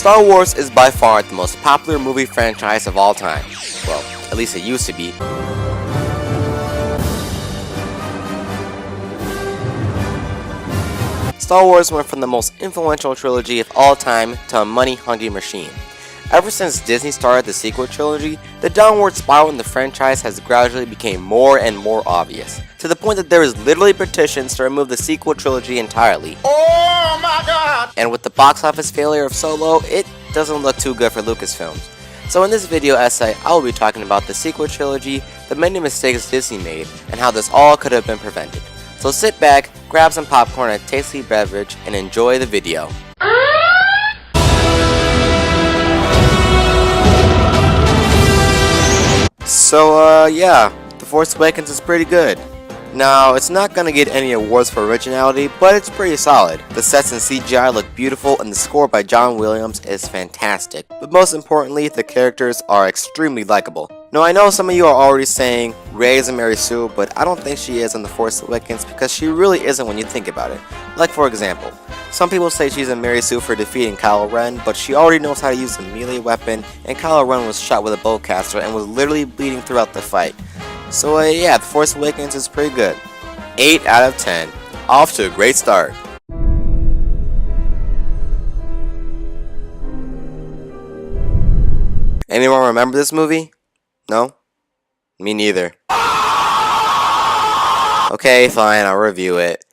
Star Wars is by far the most popular movie franchise of all time. Well, at least it used to be. Star Wars went from the most influential trilogy of all time to a money-hungry machine. Ever since Disney started the sequel trilogy, the downward spiral in the franchise has gradually become more and more obvious, to the point that there is literally petitions to remove the sequel trilogy entirely. Oh my god! And with the box office failure of Solo, it doesn't look too good for Lucasfilms. So in this video essay, I will be talking about the sequel trilogy, the many mistakes Disney made, and how this all could have been prevented. So sit back, grab some popcorn and a tasty beverage, and enjoy the video. So yeah, The Force Awakens is pretty good. Now, it's not gonna get any awards for originality, but it's pretty solid. The sets and CGI look beautiful, and the score by John Williams is fantastic. But most importantly, the characters are extremely likable. Now, I know some of you are already saying Rey is a Mary Sue, but I don't think she is in The Force Awakens because she really isn't when you think about it. Like, for example, some people say she's a Mary Sue for defeating Kylo Ren, but she already knows how to use a melee weapon, and Kylo Ren was shot with a bowcaster and was literally bleeding throughout the fight. So yeah, The Force Awakens is pretty good. 8 out of 10. Off to a great start. Anyone remember this movie? No? Me neither. Okay, fine, I'll review it.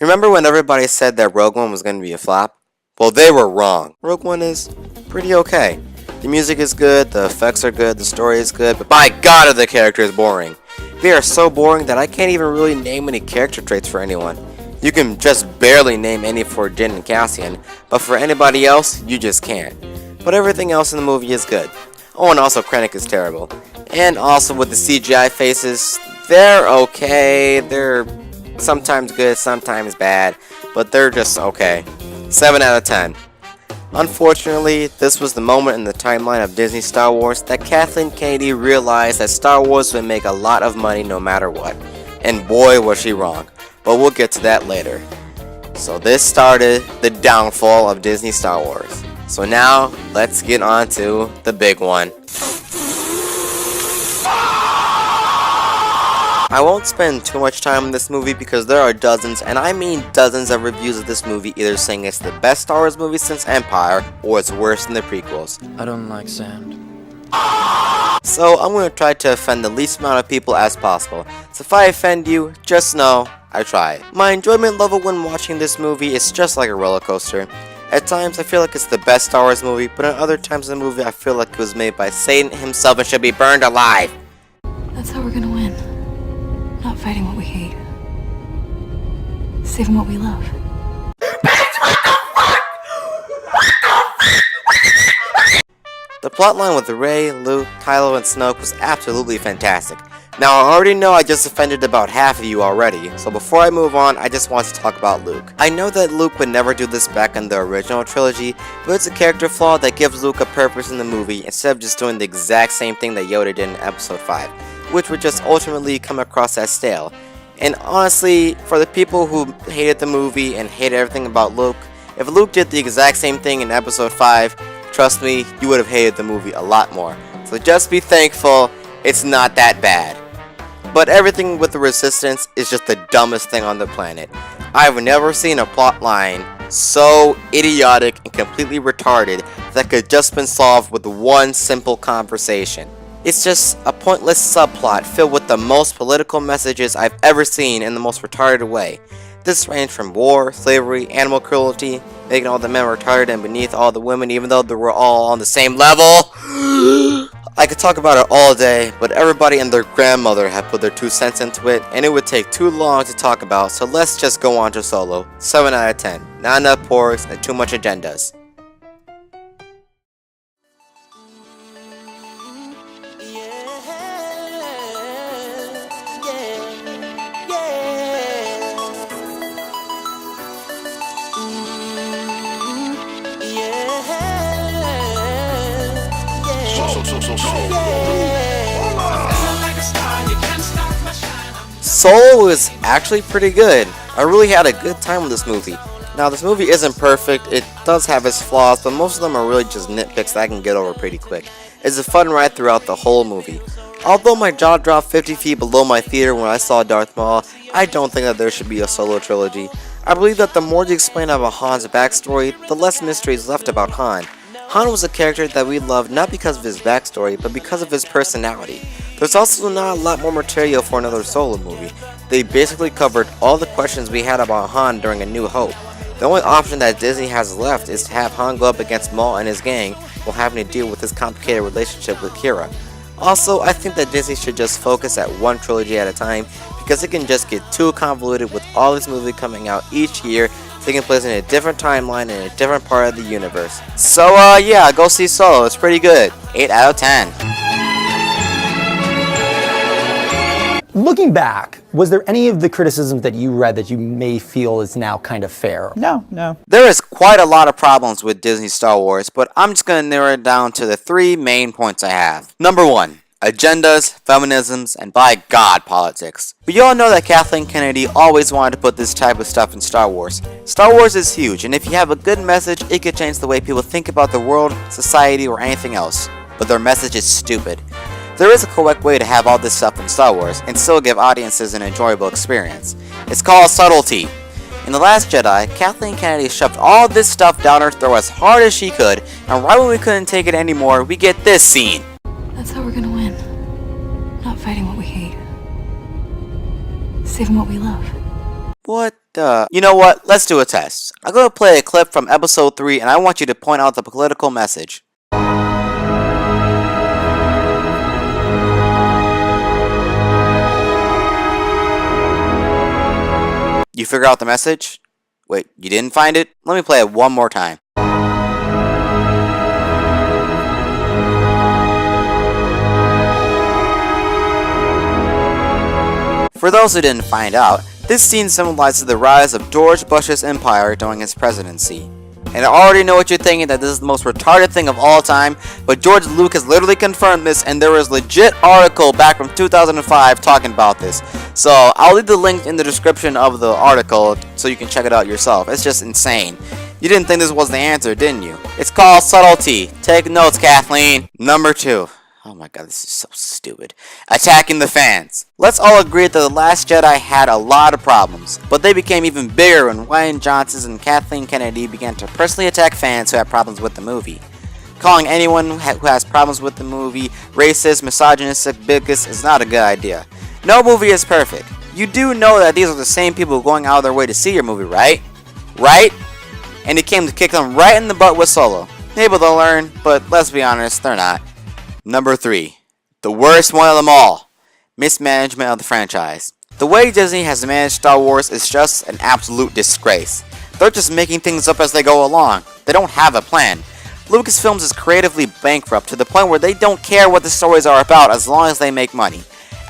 Remember when everybody said that Rogue One was going to be a flop? Well, they were wrong. Rogue One is pretty okay. The music is good, the effects are good, the story is good, but by God are the characters boring. They are so boring that I can't even really name any character traits for anyone. You can just barely name any for Jyn and Cassian, but for anybody else, you just can't. But everything else in the movie is good. Oh, and also Krennic is terrible. And also with the CGI faces, they're okay. They're sometimes good, sometimes bad, but they're just okay. 7 out of 10. Unfortunately, this was the moment in the timeline of Disney Star Wars that Kathleen Kennedy realized that Star Wars would make a lot of money no matter what. And boy was she wrong, but we'll get to that later. So this started the downfall of Disney Star Wars. So now, let's get on to the big one. I won't spend too much time on this movie because there are dozens, and I mean dozens of reviews of this movie either saying it's the best Star Wars movie since Empire, or it's worse than the prequels. I don't like sand. So I'm going to try to offend the least amount of people as possible. So if I offend you, just know I tried. My enjoyment level when watching this movie is just like a roller coaster. At times I feel like it's the best Star Wars movie, but at other times in the movie I feel like it was made by Satan himself and should be burned alive. That's how we're gonna win. Not fighting what we hate. Saving what we love. The plotline with Rey, Luke, Kylo, and Snoke was absolutely fantastic. Now I already know I just offended about half of you already, so before I move on, I just want to talk about Luke. I know that Luke would never do this back in the original trilogy, but it's a character flaw that gives Luke a purpose in the movie instead of just doing the exact same thing that Yoda did in Episode 5. Which would just ultimately come across as stale. And honestly, for the people who hated the movie and hated everything about Luke, if Luke did the exact same thing in Episode 5, trust me, you would have hated the movie a lot more. So just be thankful it's not that bad. But everything with the Resistance is just the dumbest thing on the planet. I've never seen a plot line so idiotic and completely retarded that could just been solved with one simple conversation. It's just a pointless subplot filled with the most political messages I've ever seen in the most retarded way. This ranged from war, slavery, animal cruelty, making all the men retarded and beneath all the women even though they were all on the same level. I could talk about it all day, but everybody and their grandmother have put their 2 cents into it, and it would take too long to talk about, so let's just go on to Solo. 7 out of 10. Not enough porgs and too much agendas. Solo is actually pretty good. I really had a good time with this movie. Now this movie isn't perfect, it does have its flaws, but most of them are really just nitpicks that I can get over pretty quick. It's a fun ride throughout the whole movie. Although my jaw dropped 50 feet below my theater when I saw Darth Maul, I don't think that there should be a solo trilogy. I believe that the more you explain about Han's backstory, the less mystery is left about Han. Han was a character that we loved not because of his backstory, but because of his personality. There's also not a lot more material for another solo movie. They basically covered all the questions we had about Han during A New Hope. The only option that Disney has left is to have Han go up against Maul and his gang while having to deal with his complicated relationship with Qi'ra. Also, I think that Disney should just focus at one trilogy at a time, because it can just get too convoluted with all this movie coming out each year, taking place in a different timeline in a different part of the universe. So yeah, go see Solo, it's pretty good. 8 out of 10. Looking back, was there any of the criticisms that you read that you may feel is now kind of fair? No. There is quite a lot of problems with Disney Star Wars, but I'm just going to narrow it down to the 3 main points I have. Number 1. Agendas, feminisms, and by God, politics. We all know that Kathleen Kennedy always wanted to put this type of stuff in Star Wars. Star Wars is huge, and if you have a good message, it could change the way people think about the world, society, or anything else. But their message is stupid. There is a correct way to have all this stuff in Star Wars and still give audiences an enjoyable experience. It's called subtlety. In The Last Jedi, Kathleen Kennedy shoved all this stuff down her throat as hard as she could, and right when we couldn't take it anymore, we get this scene. That's how we're gonna win. Not fighting what we hate. Saving what we love. What the? You know what? Let's do a test. I'm going to play a clip from episode 3 and I want you to point out the political message. You figure out the message? Wait, you didn't find it? Let me play it one more time. For those who didn't find out, this scene symbolizes the rise of George Bush's empire during his presidency. And I already know what you're thinking, that this is the most retarded thing of all time, but George Lucas literally confirmed this, and there is a legit article back from 2005 talking about this. So I'll leave the link in the description of the article so you can check it out yourself. It's just insane. You didn't think this was the answer, didn't you? It's called subtlety. Take notes, Kathleen. Number 2. Oh my god, this is so stupid. Attacking the fans. Let's all agree that The Last Jedi had a lot of problems, but they became even bigger when Rian Johnson and Kathleen Kennedy began to personally attack fans who had problems with the movie. Calling anyone who has problems with the movie racist, misogynistic, bigots is not a good idea. No movie is perfect. You do know that these are the same people going out of their way to see your movie, right? Right? And it came to kick them right in the butt with Solo. Maybe they'll learn, but let's be honest, they're not. Number 3. The worst one of them all. Mismanagement of the franchise. The way Disney has managed Star Wars is just an absolute disgrace. They're just making things up as they go along. They don't have a plan. Lucasfilm is creatively bankrupt to the point where they don't care what the stories are about as long as they make money.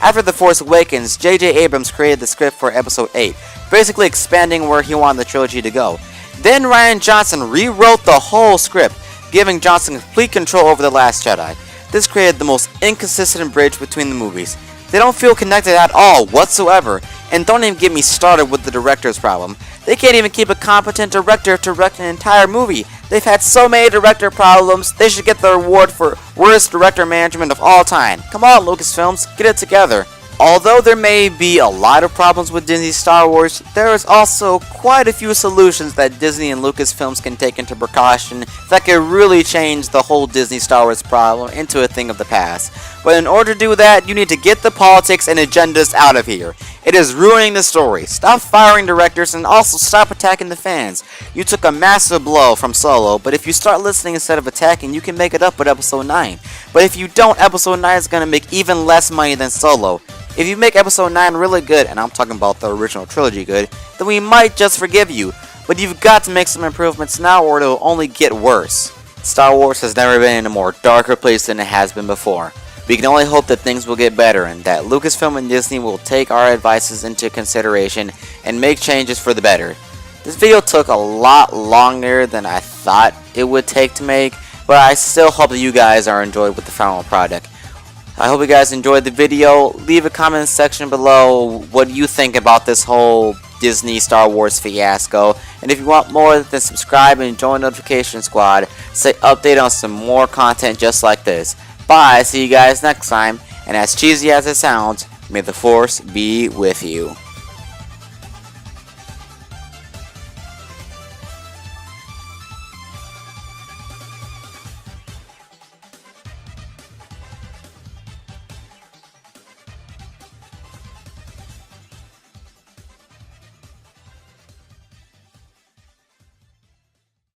After The Force Awakens, J.J. Abrams created the script for Episode 8, basically expanding where he wanted the trilogy to go. Then Rian Johnson rewrote the whole script, giving Johnson complete control over The Last Jedi. This created the most inconsistent bridge between the movies. They don't feel connected at all whatsoever, and don't even get me started with the director's problem. They can't even keep a competent director to direct an entire movie. They've had so many director problems, they should get the award for worst director management of all time. Come on, Lucasfilms, get it together. Although there may be a lot of problems with Disney's Star Wars, there is also quite a few solutions that Disney and Lucasfilms can take into precaution that could really change the whole Disney Star Wars problem into a thing of the past. But in order to do that, you need to get the politics and agendas out of here. It is ruining the story. Stop firing directors and also stop attacking the fans. You took a massive blow from Solo, but if you start listening instead of attacking, you can make it up with Episode 9. But if you don't, Episode 9 is going to make even less money than Solo. If you make Episode 9 really good, and I'm talking about the original trilogy good, then we might just forgive you. But you've got to make some improvements now or it'll only get worse. Star Wars has never been in a more darker place than it has been before. We can only hope that things will get better and that Lucasfilm and Disney will take our advices into consideration and make changes for the better. This video took a lot longer than I thought it would take to make, but I still hope that you guys are enjoyed with the final product. I hope you guys enjoyed the video. Leave a comment section below what you think about this whole Disney Star Wars fiasco. And if you want more, then subscribe and join Notification Squad. Stay updated on some more content just like this. Bye, see you guys next time, and as cheesy as it sounds, may the Force be with you.